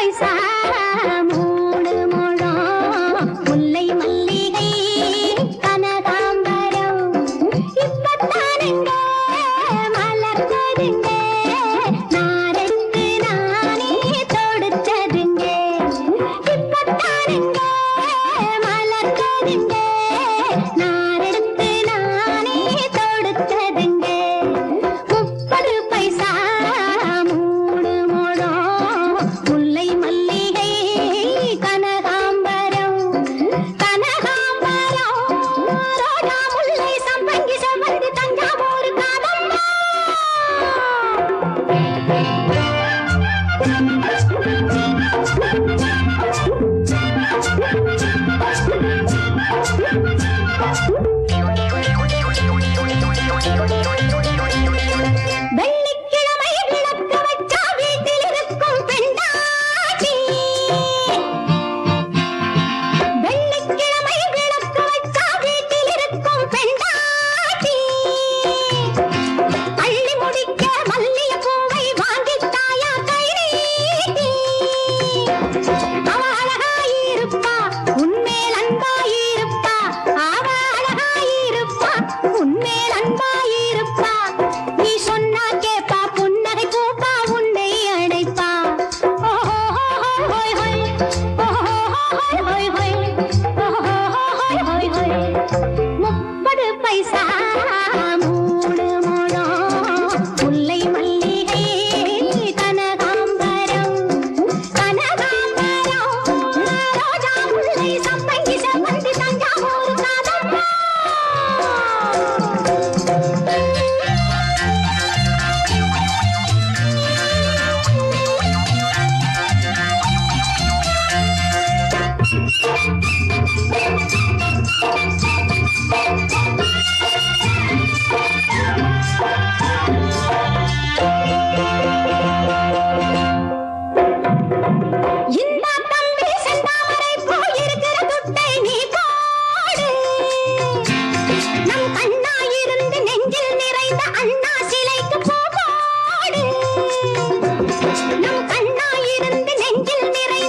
பைசா மூணு முழம் முல்லை மல்லிகை கனகாம்பரம் இப்பத்தானுங்க மலர்ந்ததுங்க நாருக்கு நானே தொடுத்ததுங்க இப்பத்தானுங்க மலர்ந்ததுங்க நாருக்கு நானே தொடுத்ததுங்க 30 பைசா மூணு முழம் முல்லை மல்லிகை கனகாம்பரம் கனகாம்பரம் ரோஜா முல்லை சம்பங்கி செவ்வந்தி தஞ்சாவூர் காதம்பா வெள்ளிக்கிழமை விளக்கு வச்சா வீட்டில் இருக்கும் பெண்டாட்டி வெள்ளிக்கிழமை விளக்கு வச்சா வீட்டில் இருக்கும் பெண்டாட்டி அள்ளி முடிக்க மல்லிய பூவை வாங்கித்தாயா கை நீட்டி அவ அழகாயிருப்பா உன்மேல் அன்பாயிருப்பா அவ அழகாயிருப்பா உன்மேல் அன்பாயிருப்பா நீ சொன்னா கேப்பா புன்னகை பூப்பா உன்னை அழைப்பா ஓஹோ ஹோய் ஹோய் ஓஹோ ஹோய் ஹோய் ஓஹோ ஹோய் ஹோய் 30 பைசா மூணு முழம் முல்லை மல்லிகை கனகாம்பரம் கனகாம்பரம் ரோஜா முல்லை சம்பங்கி செவ்வந்தி தஞ்சாவூர் காதம்பா இந்த தம்பி செந்தாமரை போயிருக்கிற துட்டை நீ போடு நம் கண்ணாயிருந்து நெஞ்சில் நிறைந்த அண்ணா சிலைக்கு பூ போடு நம் கண்ணாயிருந்து நெஞ்சில் நிறைந்த